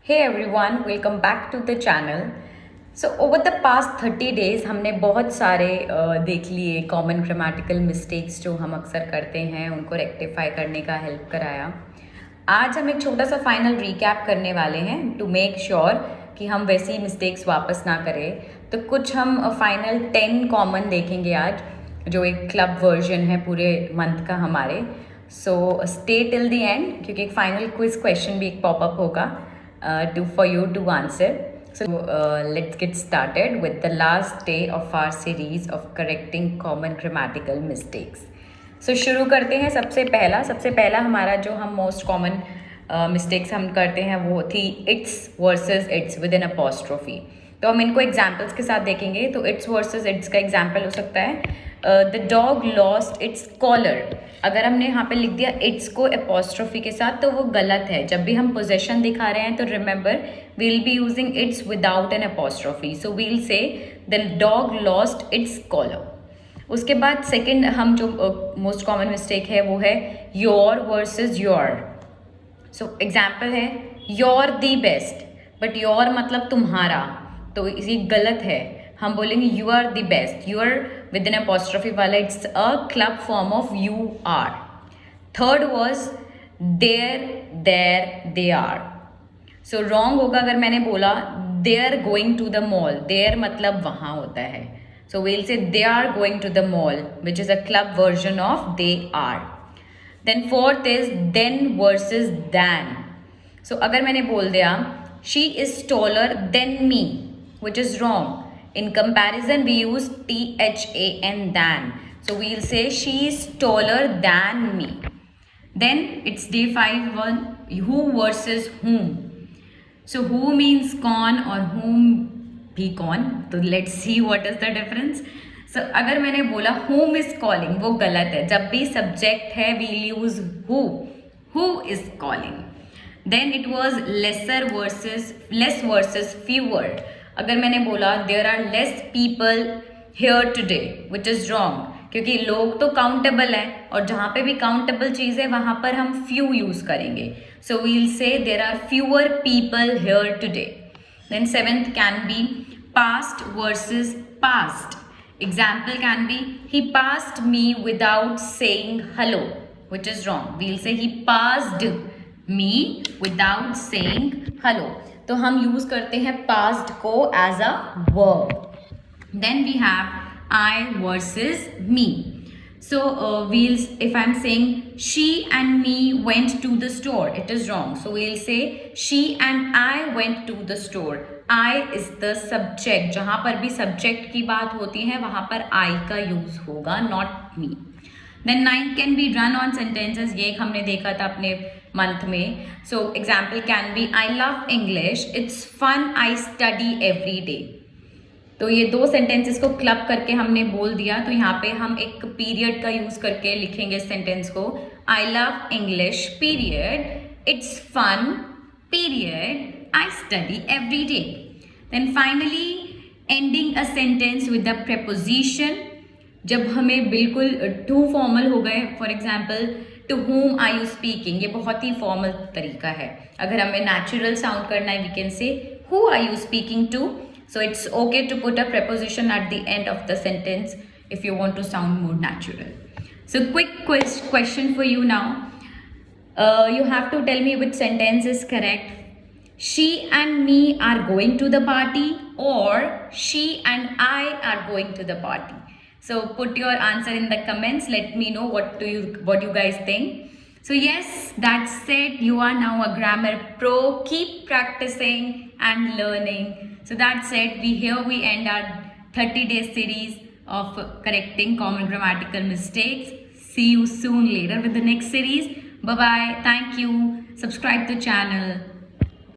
Hey everyone, welcome back to the channel. So over the past 30 days हमने बहुत सारे देख लिए कॉमन ग्रामेटिकल मिस्टेक्स जो हम अक्सर करते हैं उनको रेक्टिफाई करने का हेल्प कराया. आज हम एक छोटा सा फाइनल रिकैप करने वाले हैं टू मेक श्योर कि हम वैसी मिस्टेक्स वापस ना करें. तो कुछ हम फाइनल 10 कॉमन देखेंगे आज जो एक क्लब वर्जन है पूरे मंथ का हमारे. So stay till the end क्योंकि एक फाइनल क्विज क्वेश्चन भी एक पॉपअप होगा for you to answer. So let's get started with the last day of our series of correcting common grammatical mistakes. So शुरू करते हैं. सबसे पहला हमारा जो हम मोस्ट कॉमन मिस्टेक्स हम करते हैं वो थी its versus it's with an apostrophe. तो हम इनको एग्जाम्पल्स के साथ देखेंगे. तो इट्स वर्सेस इट्स का एग्जाम्पल हो सकता है the dog lost its collar. अगर हमने यहाँ पे लिख दिया इट्स को एपोस्ट्रोफी के साथ तो वो गलत है. जब भी हम पोजेशन दिखा रहे हैं तो remember we will be using its without an apostrophe. So we will say the dog lost its collar. उसके बाद सेकंड हम जो मोस्ट कॉमन मिस्टेक है वो है your versus you're. So example है your the best, but your मतलब तुम्हारा, तो ये गलत है. हम बोलेंगे you are the best. You are with an apostrophe वाला it's a club form of you are. Third was there their they are. So wrong होगा अगर मैंने बोला they are going to the mall. There मतलब वहाँ होता है. So we'll say they are going to the mall which is a club version of they are. Then fourth is then versus than. So अगर मैंने बोल दिया she is taller then me which is wrong. In comparison we use THAN than. So we'll say she is taller than me. Then it's day 5 one who versus whom. So who means कौन और whom भी कौन. तो let's see what is the difference. So अगर मैंने बोला whom is calling वो गलत है. जब भी subject है we'll use who is calling. Then it was less versus fewer. अगर मैंने बोला there are less people here today which is wrong क्योंकि लोग तो काउंटेबल हैं और जहाँ पे भी काउंटेबल चीज़ है वहाँ पर हम फ्यू यूज़ करेंगे. So we'll say there are fewer people here today. Then seventh can be past versus passed. Example can be he passed me without saying hello which is wrong. We'll say he passed me without saying hello. तो हम use करते हैं past को as a verb. Then we have I versus me. So well if I am saying she and me went to the store it is wrong. So we'll say she and I went to the store. I is the subject. जहां पर भी subject की बात होती है वहां पर आई का यूज होगा, not me. Then 9 can be run on sentences. ये हमने देखा था अपने मंथ में. So example can be I love English, it's fun, I study every day. तो ये दो सेंटेंसेस को क्लब करके हमने बोल दिया. तो यहाँ पे हम एक पीरियड का यूज करके लिखेंगे इस सेंटेंस को. I love English period, it's fun period, I study every day. Then finally ending a sentence with the preposition. जब हमें बिल्कुल टू फॉर्मल हो गए, for example to whom are you speaking, ये बहुत ही फॉर्मल तरीका है. अगर हमें नेचुरल साउंड करना है we can say who are you speaking to. So it's okay to put a preposition at the end of the sentence if you want to sound more natural. So quick question for you now. You have to tell me which sentence is correct. She and me are going to the party or she and I are going to the party. So put your answer in the comments. Let me know what you guys think. So yes, that's it. You are now a grammar pro. Keep practicing and learning. So that's it. We end our 30-day series of correcting common grammatical mistakes. See you soon later with the next series. Bye bye. Thank you. Subscribe to the channel.